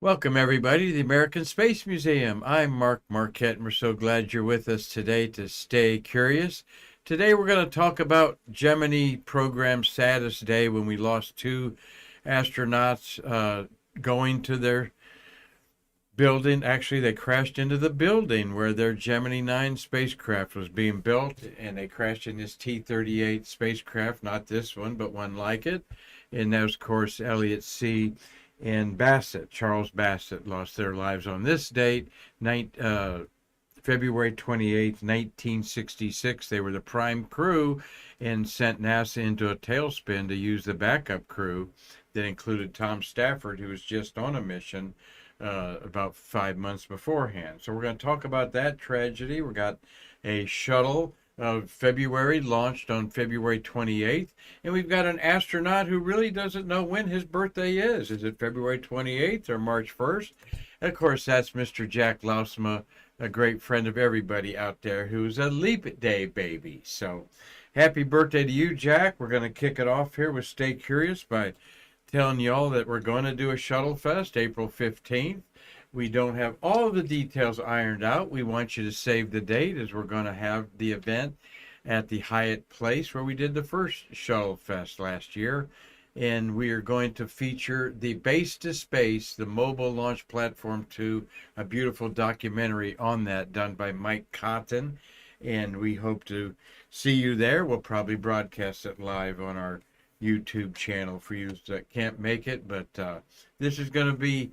Welcome, everybody, to the American Space Museum. I'm Mark Marquette, and we're so glad you're with us today to stay curious. Today, we're going to talk about Gemini program Saddest Day when we lost two astronauts going to their building. Actually, they crashed into the building where their Gemini 9 spacecraft was being built, and they crashed in this T-38 spacecraft, not this one, but one like it. And that was, of course, Elliot C. and Bassett. Charles Bassett lost their lives on this date, February 28th, 1966. They were the prime crew and sent NASA into a tailspin to use the backup crew that included Tom Stafford, who was just on a mission about 5 months beforehand. So we're going to talk about that tragedy. We got a shuttle of February launched on February 28th, and we've got an astronaut who really doesn't know when his birthday is. Is it February 28th or March 1st? And of course, that's Mr. Jack Lausma, a great friend of everybody out there who's a leap day baby. So happy birthday to you, Jack. We're going to kick it off here with Stay Curious by telling y'all that we're going to do a Shuttle Fest April 15th. We don't have all the details ironed out. We want you to save the date as we're going to have the event at the Hyatt Place where we did the first Shuttle Fest last year. And we are going to feature the Base to Space, the Mobile Launch Platform 2, a beautiful documentary on that done by Mike Cotton. And we hope to see you there. We'll probably broadcast it live on our YouTube channel for you that can't make it, but this is going to be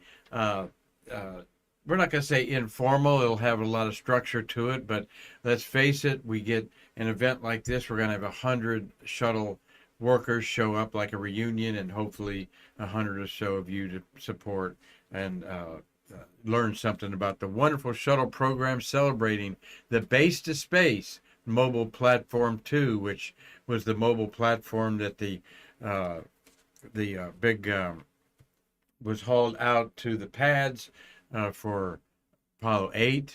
we're not going to say informal. It'll have a lot of structure to it, but let's face it, we get an event like this, we're going to have 100 shuttle workers show up like a reunion, and hopefully 100 or so of you to support and learn something about the wonderful shuttle program celebrating the Base to Space Mobile Platform 2, which was the mobile platform that the big was hauled out to the pads for Apollo 8,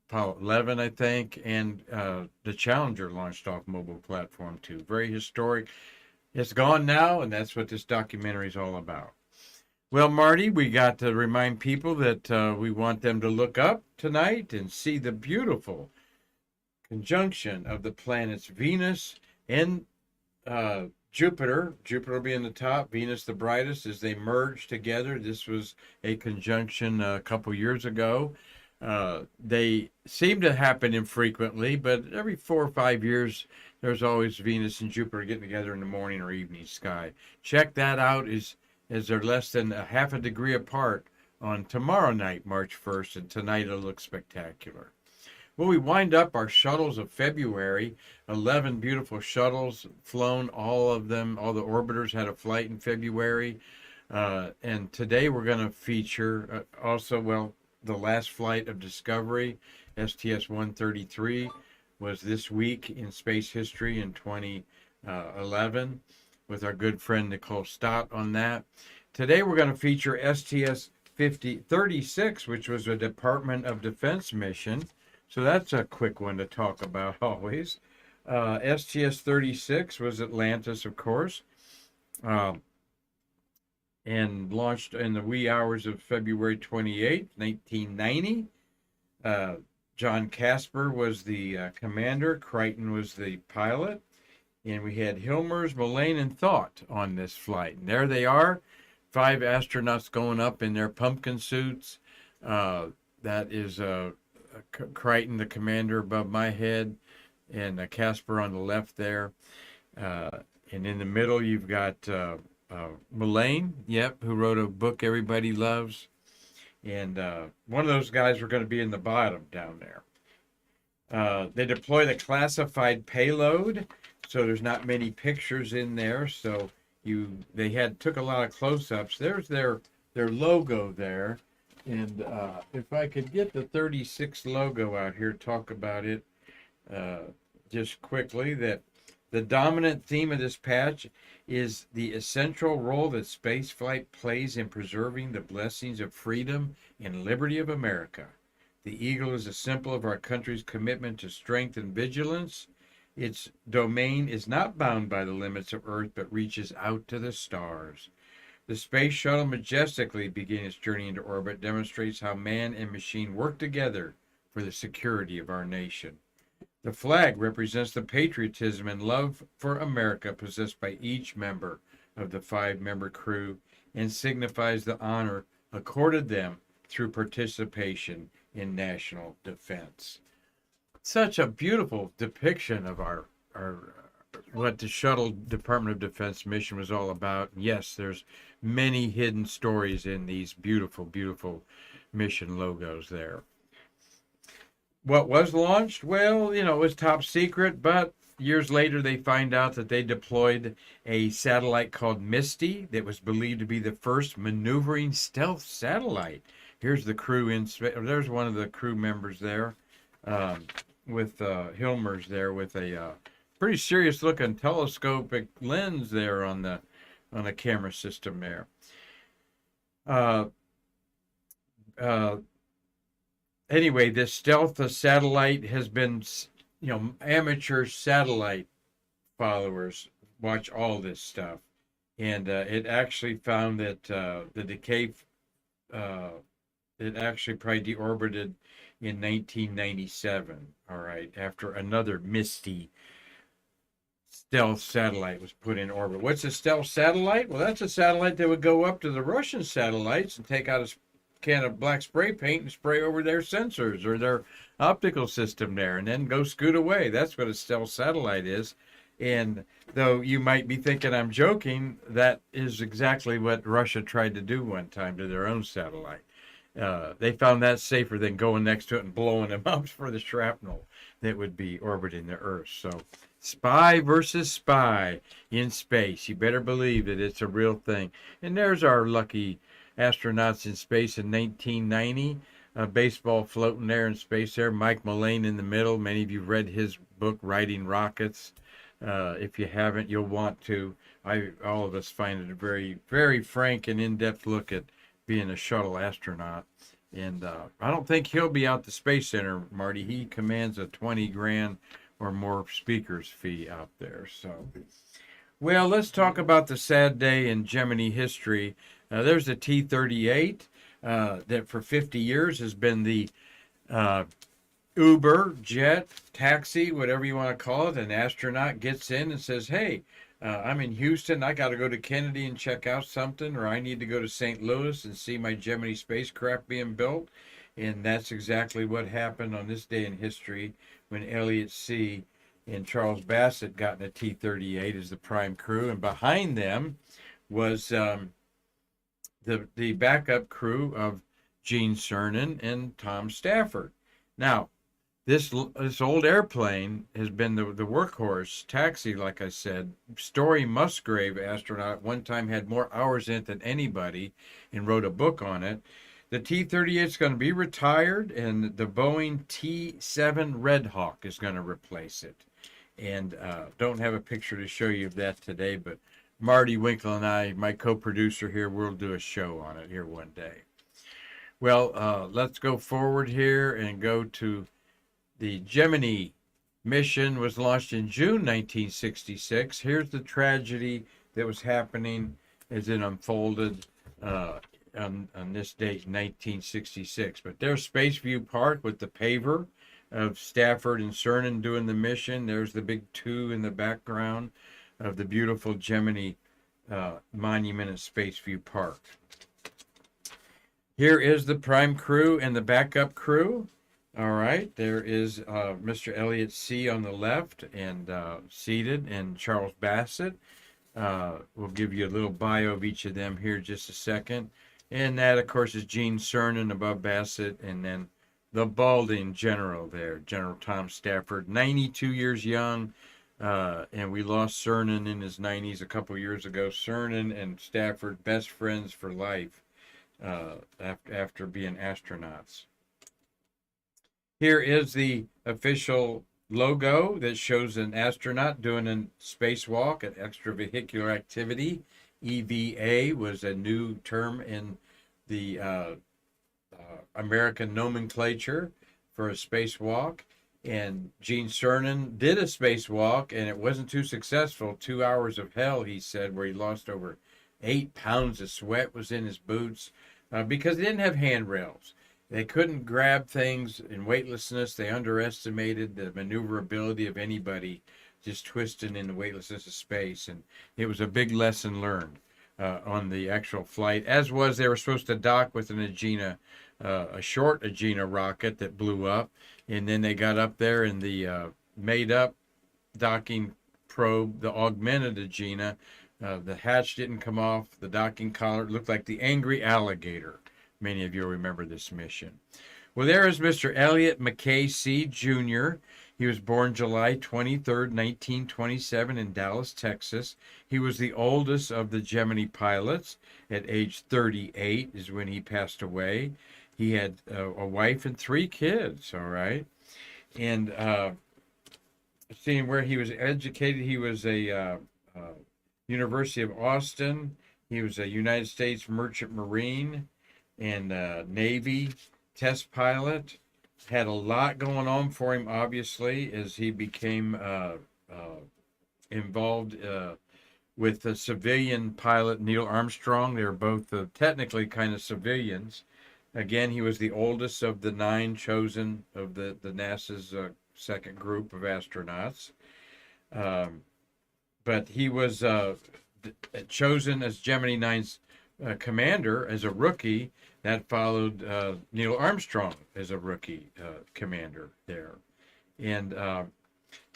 Apollo 11, I think, and the Challenger launched off Mobile Platform 2. Very historic. It's gone now, and that's what this documentary is all about. Well, Marty, we got to remind people that we want them to look up tonight and see the beautiful conjunction of the planets Venus and Jupiter. Jupiter will be in the top, Venus the brightest, as they merge together. This was a conjunction a couple years ago. They seem to happen infrequently, but every 4 or 5 years, there's always Venus and Jupiter getting together in the morning or evening sky. Check that out as they're less than a half a degree apart on tomorrow night, March 1st, and tonight it'll look spectacular. Well, we wind up our shuttles of February, 11 beautiful shuttles flown, all of them, all the orbiters had a flight in February. And today we're going to feature the last flight of Discovery, STS-133, was this week in space history in 2011 with our good friend Nicole Stott on that. Today we're going to feature STS-36, which was a Department of Defense mission. So that's a quick one to talk about always. STS-36 was Atlantis, of course, and launched in the wee hours of February 28, 1990. John Casper was the commander. Crichton was the pilot. And we had Hilmers, Mullane, and Thought on this flight. And there they are, 5 astronauts going up in their pumpkin suits. That is Crichton, the commander, above my head, and Casper on the left there. And in the middle, you've got Mullane, who wrote a book everybody loves. And one of those guys are going to be in the bottom down there. They deploy the classified payload, so there's not many pictures in there. So they took a lot of close-ups. There's their logo there. And if I could get the 36 logo out here, talk about it just quickly, that the dominant theme of this patch is the essential role that spaceflight plays in preserving the blessings of freedom and liberty of America. The eagle is a symbol of our country's commitment to strength and vigilance. Its domain is not bound by the limits of Earth, but reaches out to the stars. The space shuttle majestically beginning its journey into orbit demonstrates how man and machine work together for the security of our nation. The flag represents the patriotism and love for America possessed by each member of the five-member crew and signifies the honor accorded them through participation in national defense. Such a beautiful depiction of our what the shuttle Department of Defense mission was all about. Yes, there's many hidden stories in these beautiful, beautiful mission logos there. What was launched? Well, it was top secret, but years later they find out that they deployed a satellite called Misty that was believed to be the first maneuvering stealth satellite. Here's the crew in space. There's one of the crew members there with Hilmer's there with a pretty serious looking telescopic lens there on the camera system there. Anyway, this stealth satellite has been, amateur satellite followers watch all this stuff. And it actually found that the decay, it actually probably deorbited in 1997, all right, after another Misty stealth satellite was put in orbit. What's a stealth satellite? Well, that's a satellite that would go up to the Russian satellites and take out a can of black spray paint and spray over their sensors or their optical system there and then go scoot away. That's what a stealth satellite is. And though you might be thinking I'm joking, that is exactly what Russia tried to do one time to their own satellite. They found that safer than going next to it and blowing them up for the shrapnel that would be orbiting the Earth. So spy versus spy in space. You better believe that it's a real thing. And there's our lucky astronauts in space in 1990. Baseball floating there in space there. Mike Mullane in the middle. Many of you read his book, Riding Rockets. If you haven't, you'll want to. All of us find it a very, very frank and in-depth look at being a shuttle astronaut. And I don't think he'll be out the Space Center, Marty. He commands a 20 grand or more speaker's fee out there. So, well, let's talk about the sad day in Gemini history. There's a T-38 that for 50 years has been the Uber, jet, taxi, whatever you want to call it. An astronaut gets in and says, hey, I'm in Houston. I got to go to Kennedy and check out something, or I need to go to St. Louis and see my Gemini spacecraft being built. And that's exactly what happened on this day in history when Elliot C. and Charles Bassett got in a T-38 as the prime crew. And behind them was the backup crew of Gene Cernan and Tom Stafford. Now, this old airplane has been the workhorse taxi, like I said. Story Musgrave, astronaut, one time had more hours in it than anybody and wrote a book on it. The T-38 is going to be retired, and the Boeing T-7 Red Hawk is going to replace it. And don't have a picture to show you of that today, but Marty Winkle and I, my co-producer here, we'll do a show on it here one day. Well, let's go forward here and go to the Gemini mission was launched in June 1966. Here's the tragedy that was happening as it unfolded on this date, 1966. But there's Spaceview Park with the paver of Stafford and Cernan doing the mission. There's the big 2 in the background of the beautiful Gemini monument at Spaceview Park. Here is the prime crew and the backup crew. All right, there is Mr. Elliot C. on the left and seated, and Charles Bassett. We'll give you a little bio of each of them here in just a second. And that, of course, is Gene Cernan above Bassett, and then the balding general there, General Tom Stafford, 92 years young, and we lost Cernan in his 90s a couple years ago. Cernan and Stafford, best friends for life after being astronauts. Here is the official logo that shows an astronaut doing a spacewalk, an extravehicular activity. EVA was a new term in the American nomenclature for a spacewalk. And Gene Cernan did a spacewalk, and it wasn't too successful. 2 hours of hell, he said, where he lost over 8 pounds of sweat was in his boots because they didn't have handrails. They couldn't grab things in weightlessness. They underestimated the maneuverability of anybody just twisting in the weightlessness of space. And it was a big lesson learned on the actual flight, as was they were supposed to dock with an Agena, a short Agena rocket that blew up. And then they got up there in the made up docking probe, the augmented Agena. The hatch didn't come off. The docking collar looked like the angry alligator. Many of you remember this mission. Well, there is Mr. Elliott McKay C. Jr. He was born July 23rd, 1927 in Dallas, Texas. He was the oldest of the Gemini pilots. At age 38 is when he passed away. He had a wife and 3 kids, all right? And seeing where he was educated, he was a University of Austin. He was a United States Merchant Marine and Navy test pilot. Had a lot going on for him, obviously, as he became involved with the civilian pilot Neil Armstrong. They were both technically kind of civilians. Again, he was the oldest of the 9 chosen of the NASA's second group of astronauts. But he was chosen as Gemini 9's commander as a rookie. That followed Neil Armstrong as a rookie commander there. And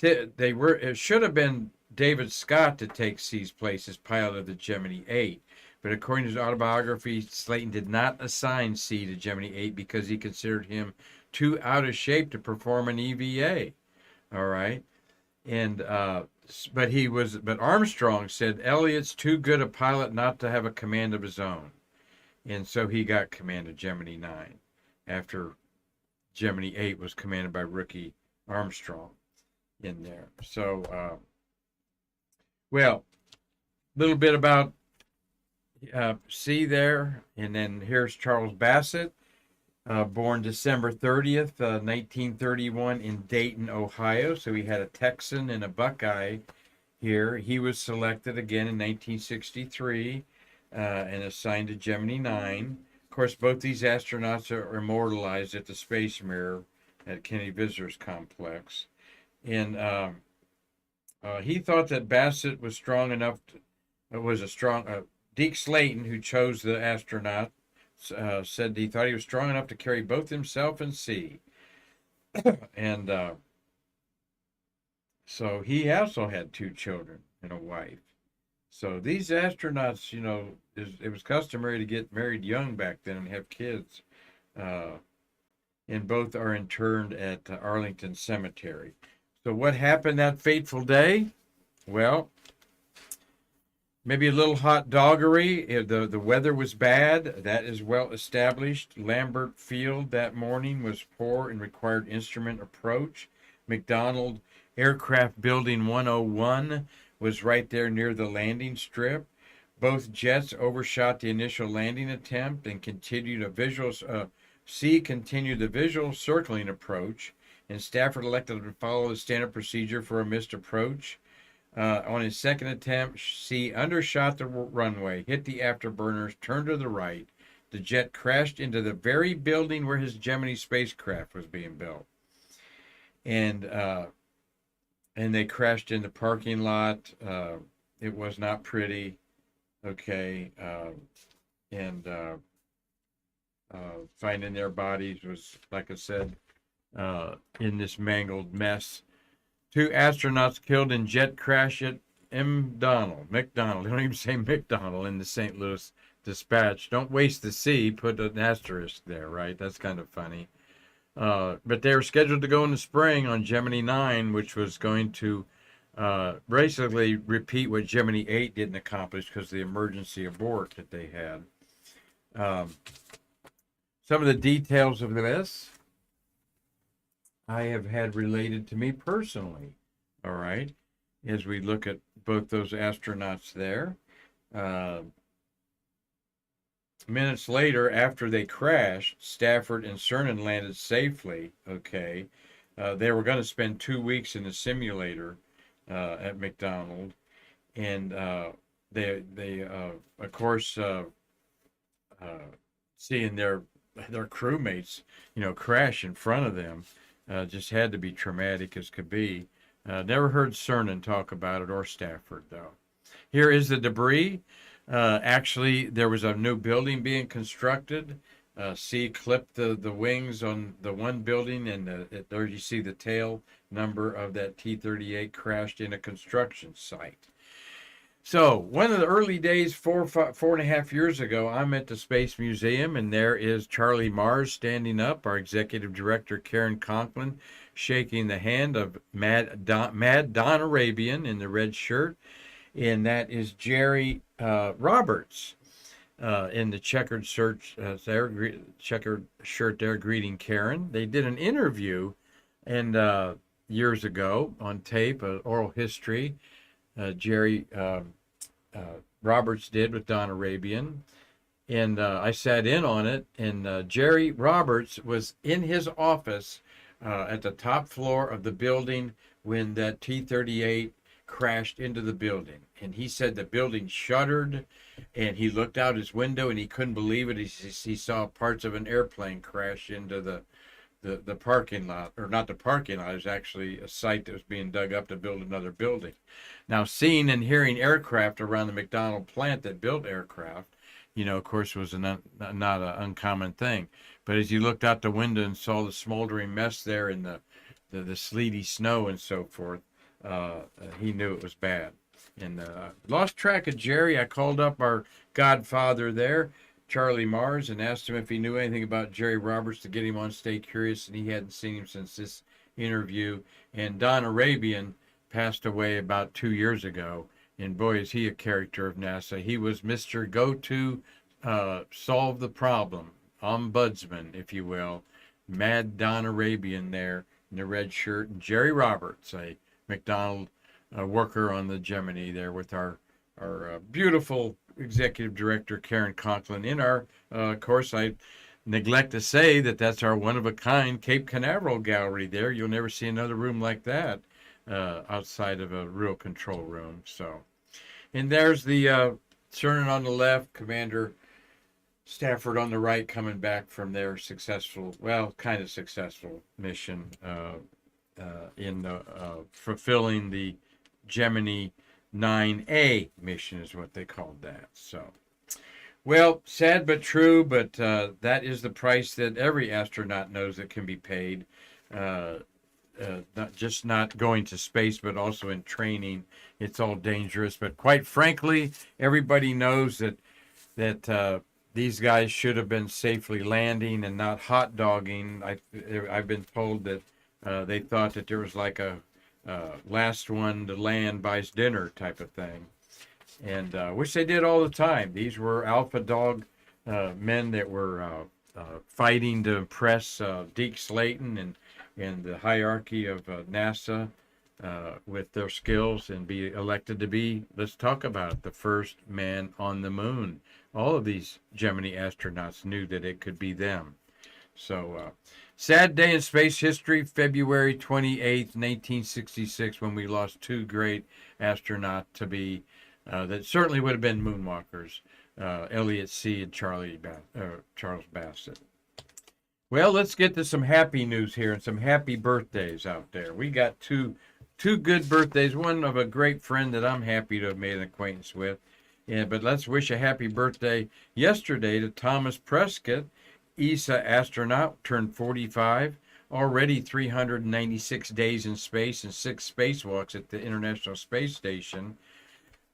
it should have been David Scott to take C's place as pilot of the Gemini 8. But according to his autobiography, Slayton did not assign C to Gemini 8 because he considered him too out of shape to perform an EVA. All right. And but Armstrong said Elliott's too good a pilot not to have a command of his own. And so he got command of Gemini 9 after Gemini 8 was commanded by rookie Armstrong in there. So, well, a little bit about C there. And then here's Charles Bassett, born December 30th, 1931 in Dayton, Ohio. So he had a Texan and a Buckeye here. He was selected again in 1963. And assigned to Gemini 9. Of course, both these astronauts are immortalized at the Space Mirror at Kennedy Visitors Complex. And he thought that Bassett was strong enough, Deke Slayton, who chose the astronaut, said he thought he was strong enough to carry both himself and C. And so he also had 2 children and a wife. So these astronauts, it was customary to get married young back then and have kids. And both are interred at Arlington Cemetery. So what happened that fateful day? Well, maybe a little hot doggery. The weather was bad. That is well established. Lambert Field that morning was poor and required instrument approach. McDonald Aircraft Building 101 was right there near the landing strip. Both jets overshot the initial landing attempt and continued C continued the visual circling approach, and Stafford elected to follow the standard procedure for a missed approach. On his second attempt, C undershot the runway, hit the afterburners, turned to the right. The jet crashed into the very building where his Gemini spacecraft was being built. And they crashed in the parking lot. It was not pretty. Okay. Finding their bodies was, like I said, in this mangled mess. 2 astronauts killed in jet crash at McDonald. They don't even say McDonald in the St. Louis Dispatch. Don't waste the C. Put an asterisk there, right? That's kind of funny. But they were scheduled to go in the spring on Gemini 9, which was going to basically repeat what Gemini 8 didn't accomplish because of the emergency abort that they had. Some of the details of this I have had related to me personally, all right, as we look at both those astronauts there. Minutes later, after they crashed, Stafford and Cernan landed safely, okay. They were going to spend 2 weeks in the simulator at McDonald, and of course, uh, seeing their crewmates, crash in front of them, just had to be traumatic as could be. Never heard Cernan talk about it or Stafford though. Here is the debris. Actually, there was a new building being constructed. See, clipped the wings on the one building, and there you see the tail number of that T-38 crashed in a construction site. So, one of the early days, 4.5 years ago, I'm at the Space Museum, and there is Charlie Mars standing up, our executive director, Karen Conklin, shaking the hand of Mad Don Arabian in the red shirt, and that is Jerry Roberts in the checkered shirt there, greeting Karen. They did an interview, and years ago on tape, oral history. Jerry Roberts did with Don Arabian, and I sat in on it. And Jerry Roberts was in his office at the top floor of the building when that T-38 crashed into the building. And he said the building shuddered, and he looked out his window and he couldn't believe it. He saw parts of an airplane crash into the parking lot, or not the parking lot. It was actually a site that was being dug up to build another building. Now, seeing and hearing aircraft around the McDonnell plant that built aircraft, of course, was not an uncommon thing. But as you looked out the window and saw the smoldering mess there in the sleety snow and so forth, he knew it was bad. And lost track of Jerry. I called up our godfather there, Charlie Mars, and asked him if he knew anything about Jerry Roberts to get him on Stay Curious, and he hadn't seen him since this interview. And Don Arabian passed away about 2 years ago, and boy, is he a character of NASA. He was Mr. Go-To, solve the problem, ombudsman, if you will. Mad Don Arabian there in the red shirt, and Jerry Roberts, a McDonald worker on the Gemini there with our beautiful executive director Karen Conklin in our of course, I neglect to say that that's our one-of-a-kind Cape Canaveral gallery there. You'll never see another room like that outside of a real control room. So, and there's the Cernan on the left, Commander Stafford on the right, coming back from their kind of successful mission in fulfilling the Gemini 9A mission is what they called that. So, well, sad but true, but that is the price that every astronaut knows that can be paid. Not going to space, but also in training. It's all dangerous. But quite frankly, everybody knows that these guys should have been safely landing and not hot dogging. I've been told that they thought that there was like a last one to land buys dinner type of thing, and which they did all the time. These were alpha dog men that were fighting to impress Deke Slayton and the hierarchy of NASA with their skills and be elected to be, let's talk about it, the first man on the moon. All of these Gemini astronauts knew that it could be them. So, sad day in space history, February 28th, 1966, when we lost two great astronauts to be, that certainly would have been moonwalkers, Elliot See and Charles Bassett. Well, let's get to some happy news here and some happy birthdays out there. We got two good birthdays, one of a great friend that I'm happy to have made an acquaintance with. Yeah, but let's wish a happy birthday yesterday to Thomas Prescott. ESA astronaut, turned 45, already 396 days in space and 6 spacewalks at the International Space Station.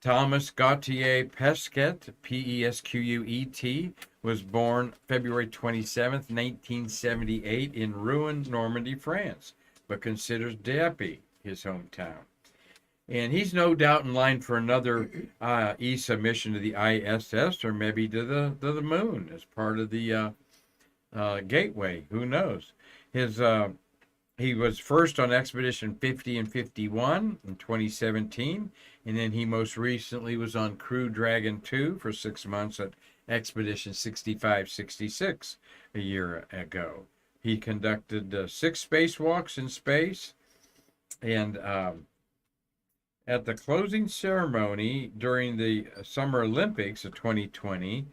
Thomas Gautier Pesquet, Pesquet, was born February 27th, 1978 in Rouen, Normandy, France, but considers Dieppe his hometown. And he's no doubt in line for another ESA mission to the ISS or maybe to the moon as part of the Gateway. Who knows? He was first on Expedition 50 and 51 in 2017, and then he most recently was on Crew Dragon 2 for 6 months at Expedition 65-66 a year ago. He conducted 6 spacewalks in space, and At the closing ceremony during the Summer Olympics of 2020,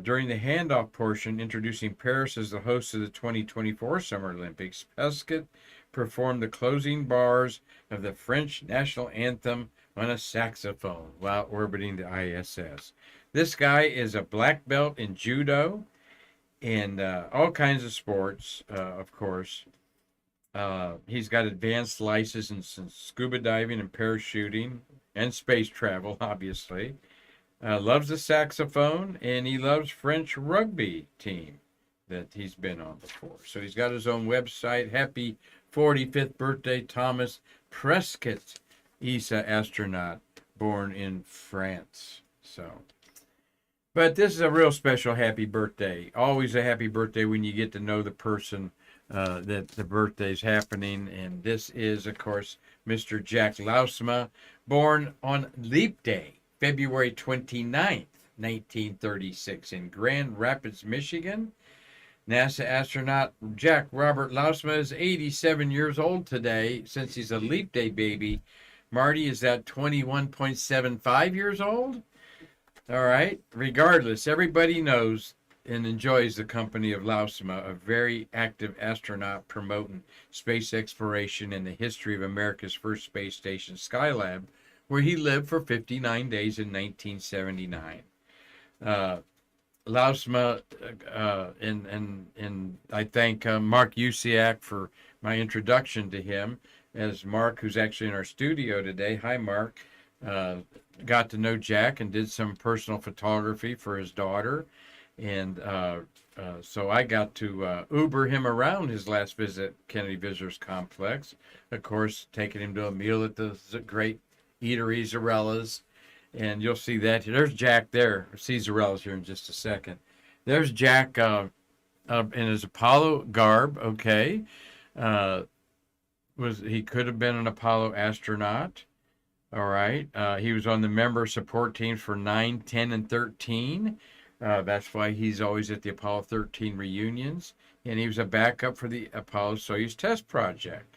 during the handoff portion, introducing Paris as the host of the 2024 Summer Olympics, Pesquet performed the closing bars of the French national anthem on a saxophone while orbiting the ISS. This guy is a black belt in judo and all kinds of sports, of course. He's got advanced licenses in scuba diving and parachuting and space travel, obviously. Loves the saxophone, and he loves French rugby team that he's been on before. So he's got his own website. Happy 45th birthday, Thomas Prescott, ESA astronaut, born in France. But this is a real special happy birthday. Always a happy birthday when you get to know the person that the birthday is happening. And this is, of course, Mr. Jack Lausma, born on Leap Day, February 29th, 1936, in Grand Rapids, Michigan. NASA astronaut Jack Robert Lausma is 87 years old today. Since he's a Leap Day baby, Marty is at 21.75 years old. All right. Regardless, everybody knows and enjoys the company of Lausma, a very active astronaut promoting space exploration and the history of America's first space station, Skylab, where he lived for 59 days in 1979. Lausma, and I thank Mark Usiak for my introduction to him, as Mark, who's actually in our studio today. Hi, Mark. Got to know Jack and did some personal photography for his daughter. And so I got to Uber him around his last visit, Kennedy Visitors Complex. Of course, taking him to a meal at the great eatery, Zarella's. And you'll see that. There's Jack there. See Zarella's here in just a second. There's Jack in his Apollo garb, okay. He could have been an Apollo astronaut. All right. He was on the member support teams for 9, 10, and 13. That's why he's always at the Apollo 13 reunions. And he was a backup for the Apollo Soyuz test project.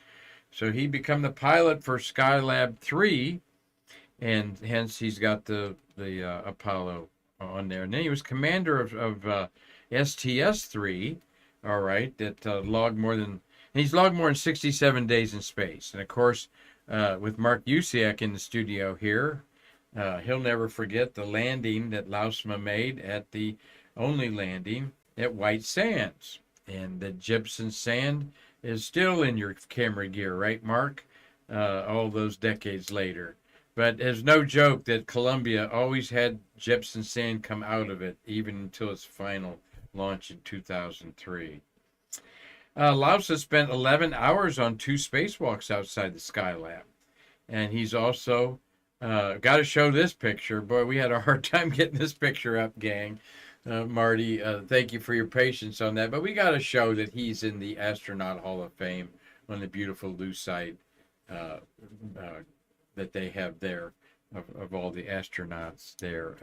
So he became the pilot for Skylab 3, and hence he's got the Apollo on there. And then he was commander of STS-3, all right, that logged more than 67 days in space. And of course, with Mark Usiak in the studio here, he'll never forget the landing that Lausma made at the only landing at White Sands. And the gypsum sand is still in your camera gear, right, Mark? All those decades later. But it's no joke that Columbia always had gypsum sand come out of it, even until its final launch in 2003. Lausma spent 11 hours on 2 spacewalks outside the Skylab. And he's also got to show this picture. Boy, we had a hard time getting this picture up, gang. Marty, thank you for your patience on that. But we got to show that he's in the Astronaut Hall of Fame on the beautiful lucite that they have there of all the astronauts there.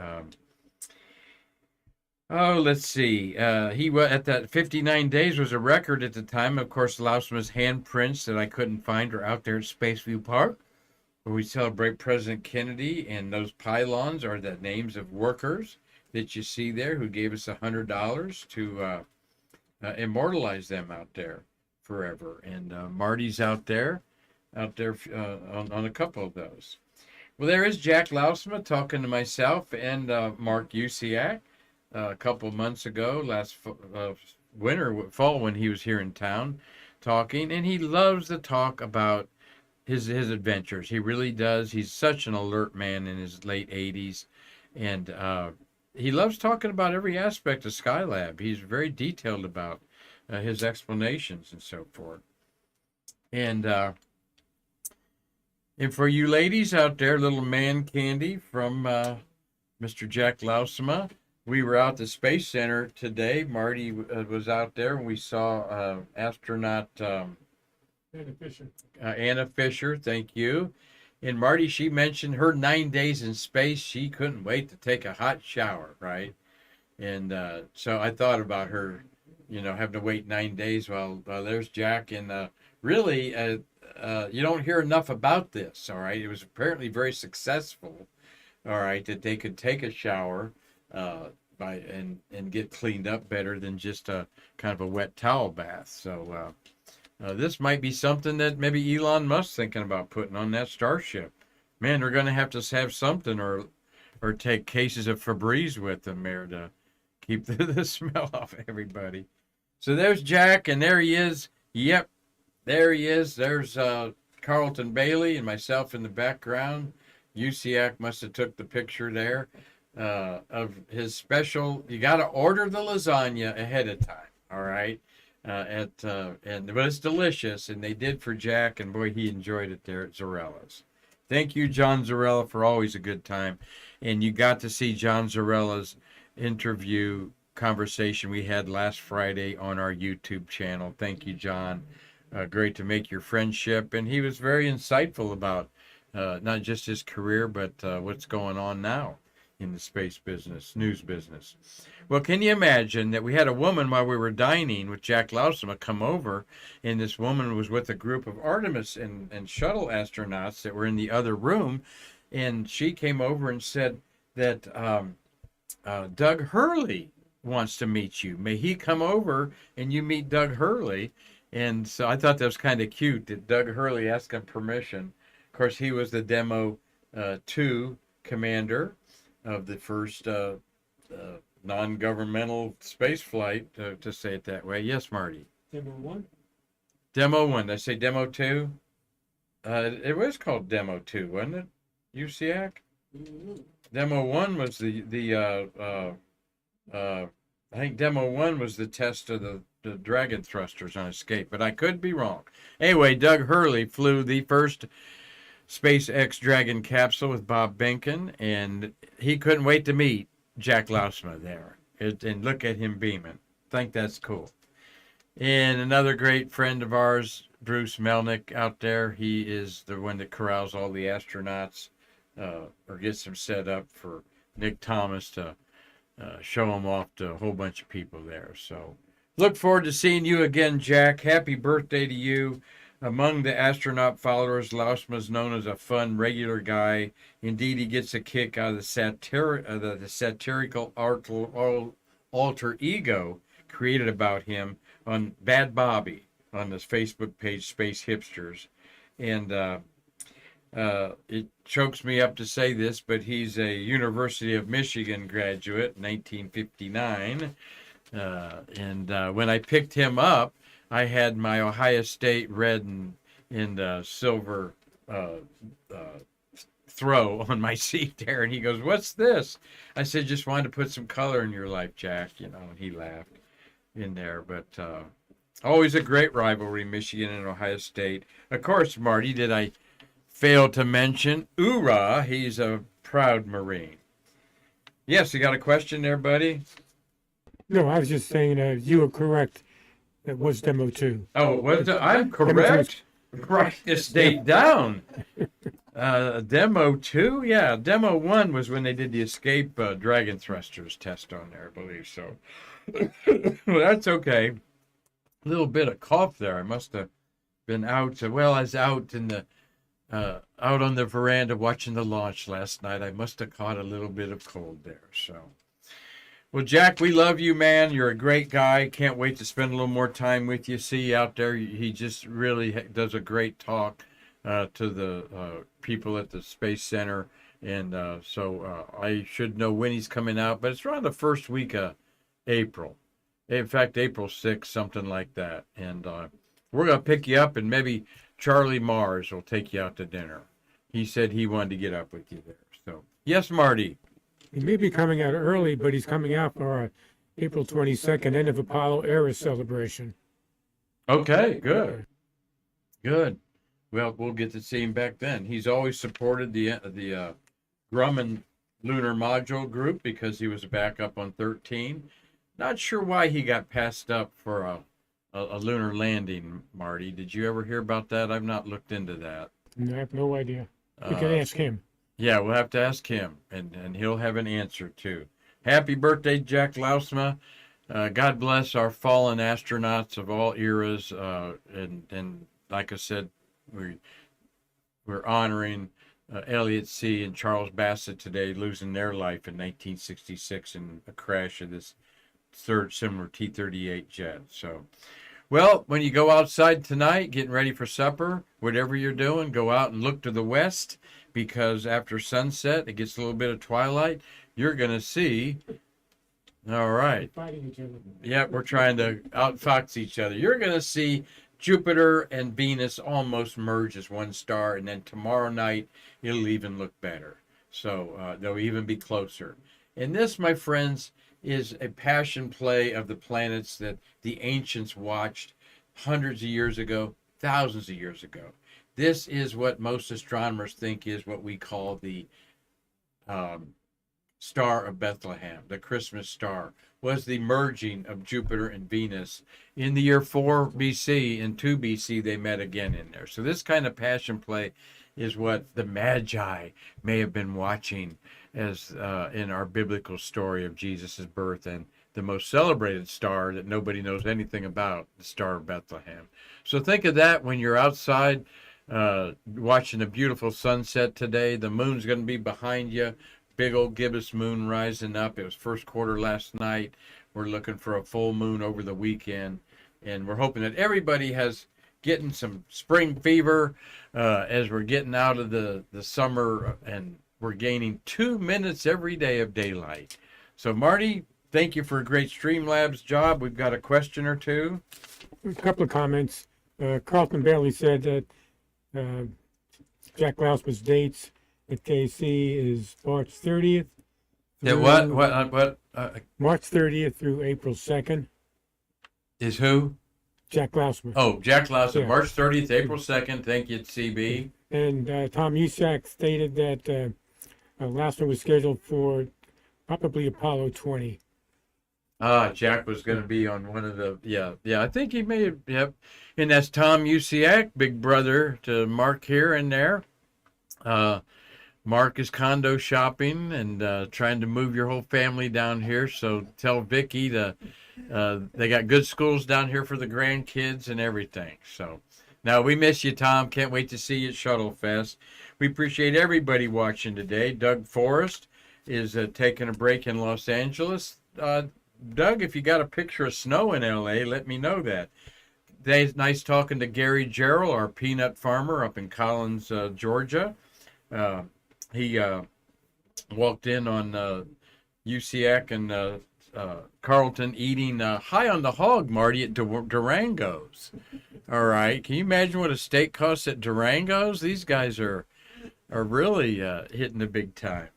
Let's see. He was at that 59 days was a record at the time. Of course, Lausma's handprints that I couldn't find are out there at Spaceview Park, where we celebrate President Kennedy, and those pylons are the names of workers that you see there who gave us $100 to immortalize them out there forever. And Marty's out there on a couple of those. Well, there is Jack Lausma talking to myself and Mark Usiak a couple months ago, last fall when he was here in town talking, and he loves to talk about his adventures. He really does. He's such an alert man in his late 80s, and he loves talking about every aspect of Skylab. He's very detailed about his explanations and so forth. And for you ladies out there, little man candy from Mr. Jack Lausma. We were out at the Space Center today. Marty was out there, and we saw astronaut Anna Fisher, thank you. And Marty, she mentioned her 9 days in space. She couldn't wait to take a hot shower, right? And so I thought about her, having to wait 9 days while there's Jack. And really, you don't hear enough about this. All right, it was apparently very successful. All right, that they could take a shower and get cleaned up better than just a kind of a wet towel bath. So this might be something that maybe Elon Musk's thinking about putting on that Starship. Man, they're going to have something, or take cases of Febreze with them there to keep the smell off everybody. So there's Jack, and there he is. Yep, there he is. There's Carlton Bailey and myself in the background. UCAC must have took the picture there of his special. You got to order the lasagna ahead of time, all right? But it's delicious, and they did for Jack, and boy, he enjoyed it there at Zarella's. Thank you, John Zarella, for always a good time. And you got to see John Zarella's interview conversation we had last Friday on our YouTube channel. Thank you, John. Great to make your friendship. And he was very insightful about not just his career, but what's going on now in the space business, news business. Well, can you imagine that we had a woman while we were dining with Jack Lausma come over, and this woman was with a group of Artemis and shuttle astronauts that were in the other room, and she came over and said that Doug Hurley wants to meet you. May he come over and you meet Doug Hurley? And so I thought that was kind of cute that Doug Hurley asked him permission. Of course, he was the Demo 2 commander of the first non-governmental space flight, to say it that way. Yes, Marty? Demo 1? Demo 1. Did I say Demo 2? It was called Demo 2, wasn't it? UCAC? Mm-hmm. Demo 1 was I think Demo 1 was the test of the Dragon thrusters on escape, but I could be wrong. Anyway, Doug Hurley flew the first SpaceX Dragon capsule with Bob Behnken, and he couldn't wait to meet Jack Lausma there and look at him beaming. I think that's cool. And another great friend of ours, Bruce Melnick, out there. He is the one that corrals all the astronauts or gets them set up for Nick Thomas to show them off to a whole bunch of people there. So look forward to seeing you again, Jack. Happy birthday to you. Among the astronaut followers, Lausma is known as a fun, regular guy. Indeed, he gets a kick out of the satirical alter ego created about him on Bad Bobby on this Facebook page, Space Hipsters. And it chokes me up to say this, but he's a University of Michigan graduate, 1959. When I picked him up, I had my Ohio State red and silver throw on my seat there, and he goes, "What's this?" I said, "Just wanted to put some color in your life, Jack." And he laughed in there. But always a great rivalry, Michigan and Ohio State. Of course, Marty, did I fail to mention Ura? He's a proud Marine. Yes, you got a question there, buddy? No, I was just saying you were correct. It was Demo 2. Oh, I'm correct? Write this date down. Demo 2? Yeah, Demo 1 was when they did the escape Dragon thrusters test on there, I believe. So well, that's okay. A little bit of cough there. I must have been out. Well, I was out in the out on the veranda watching the launch last night. I must have caught a little bit of cold there. So, well, Jack, we love you, man. You're a great guy. Can't wait to spend a little more time with you. See you out there. He just really does a great talk to the people at the Space Center. And so I should know when he's coming out, but it's around the first week of April. In fact, April 6th, something like that. And we're going to pick you up, and maybe Charlie Mars will take you out to dinner. He said he wanted to get up with you there. So, yes, Marty. He may be coming out early, but he's coming out for our April 22nd end of Apollo Era celebration. Okay, good. Good. Well, we'll get to see him back then. He's always supported the Grumman Lunar Module group because he was a backup on 13. Not sure why he got passed up for a lunar landing, Marty. Did you ever hear about that? I've not looked into that. I have no idea. We can ask him. Yeah, we'll have to ask him, and he'll have an answer, too. Happy birthday, Jack Lausma. God bless our fallen astronauts of all eras. And like I said, We're honoring Elliot C. and Charles Bassett today, losing their life in 1966 in a crash of this third similar T-38 jet. So, well, when you go outside tonight, getting ready for supper, whatever you're doing, go out and look to the west, because after sunset, it gets a little bit of twilight. You're going to see. All right. Fighting each other. Yeah, we're trying to outfox each other. You're going to see Jupiter and Venus almost merge as one star, and then tomorrow night it'll even look better. So they'll even be closer. And this, my friends, is a passion play of the planets that the ancients watched hundreds of years ago, thousands of years ago. This is what most astronomers think is what we call the Star of Bethlehem. The Christmas star was the merging of Jupiter and Venus in the year 4 BC. In 2 BC, they met again in there. So this kind of passion play is what the Magi may have been watching as in our biblical story of Jesus' birth, and the most celebrated star that nobody knows anything about, the Star of Bethlehem. So think of that when you're outside watching a beautiful sunset today. The moon's going to be behind you. Big old gibbous moon rising up. It was first quarter last night. We're looking for a full moon over the weekend, and we're hoping that everybody has getting some spring fever as we're getting out of the summer, and we're gaining 2 minutes every day of daylight. So, Marty, thank you for a great Streamlabs job. We've got a question or two. A couple of comments. Carlton Bailey said that Jack Lausman's dates at KC is March 30th. Yeah, what? March 30th through April 2nd. Is who? Jack Lausman. Oh, Jack Lausman, Yeah. March 30th, April 2nd. Thank you, CB. And Tom Usak stated that Lausman was scheduled for probably Apollo 20. Jack was going to be on one of the, yeah, I think he may have, yep. And that's Tom Usiak, big brother to Mark here and there. Mark is condo shopping and trying to move your whole family down here. So tell Vicky to, they got good schools down here for the grandkids and everything. So now we miss you, Tom. Can't wait to see you at Shuttle Fest. We appreciate everybody watching today. Doug Forrest is taking a break in Los Angeles. Doug, if you got a picture of snow in LA, let me know that. Today's nice talking to Gary Gerald, our peanut farmer up in Collins, Georgia. He walked in on UCAC and Carlton eating high on the hog, Marty, at Durango's. All right. Can you imagine what a steak costs at Durango's? These guys are really hitting the big time.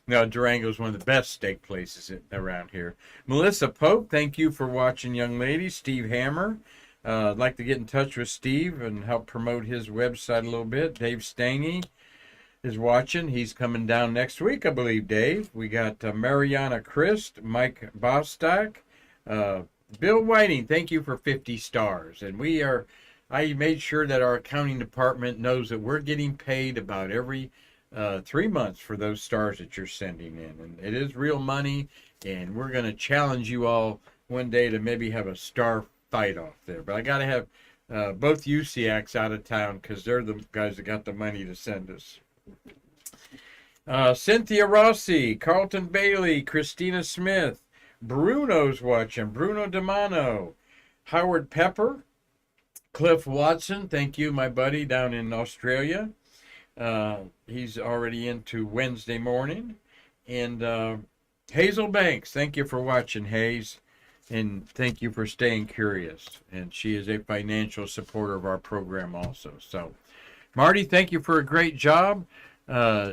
Now, Durango's one of the best steak places around here. Melissa Pope, thank you for watching, young lady. Steve Hammer. I'd like to get in touch with Steve and help promote his website a little bit. Dave Stangy is watching. He's coming down next week, I believe, Dave. We got Mariana Christ, Mike Bostock, Bill Whiting, thank you for 50 stars. And I made sure that our accounting department knows that we're getting paid about every 3 months for those stars that you're sending in. And it is real money, and we're going to challenge you all one day to maybe have a star fight off there. But I got to have both UCACs out of town because they're the guys that got the money to send us. Cynthia Rossi, Carlton Bailey, Christina Smith, Bruno's watching, Bruno Demano, Howard Pepper, Cliff Watson, thank you, my buddy down in Australia. He's already into Wednesday morning. And Hazel Banks, thank you for watching, Hayes. And thank you for staying curious. And she is a financial supporter of our program also. So, Marty, thank you for a great job.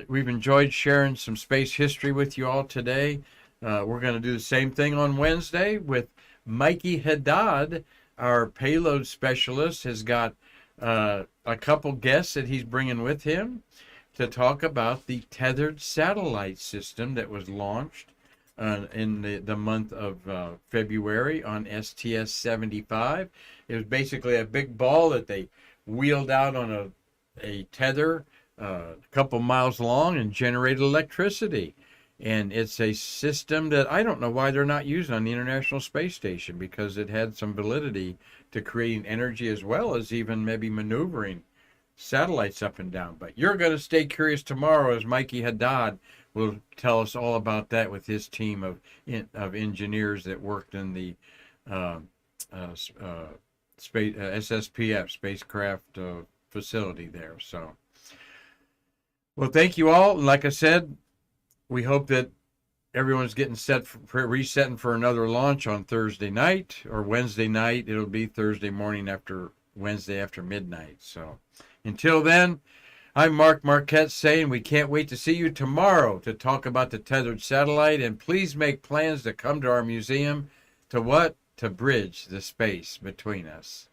We've enjoyed sharing some space history with you all today. We're going to do the same thing on Wednesday with Mikey Haddad, our payload specialist, has got a couple guests that he's bringing with him to talk about the tethered satellite system that was launched in the month of February on STS-75. It was basically a big ball that they wheeled out on a tether a couple miles long and generated electricity. And it's a system that I don't know why they're not using on the International Space Station, because it had some validity to creating energy as well as even maybe maneuvering satellites up and down. But you're going to stay curious tomorrow as Mikey Haddad will tell us all about that with his team of engineers that worked in the space SSPF spacecraft facility there. So, well, thank you all. And like I said, we hope that everyone's getting resetting for another launch on Thursday night or Wednesday night. It'll be Thursday morning after Wednesday after midnight. So until then, I'm Mark Marquette saying we can't wait to see you tomorrow to talk about the tethered satellite. And please make plans to come to our museum to what? To bridge the space between us.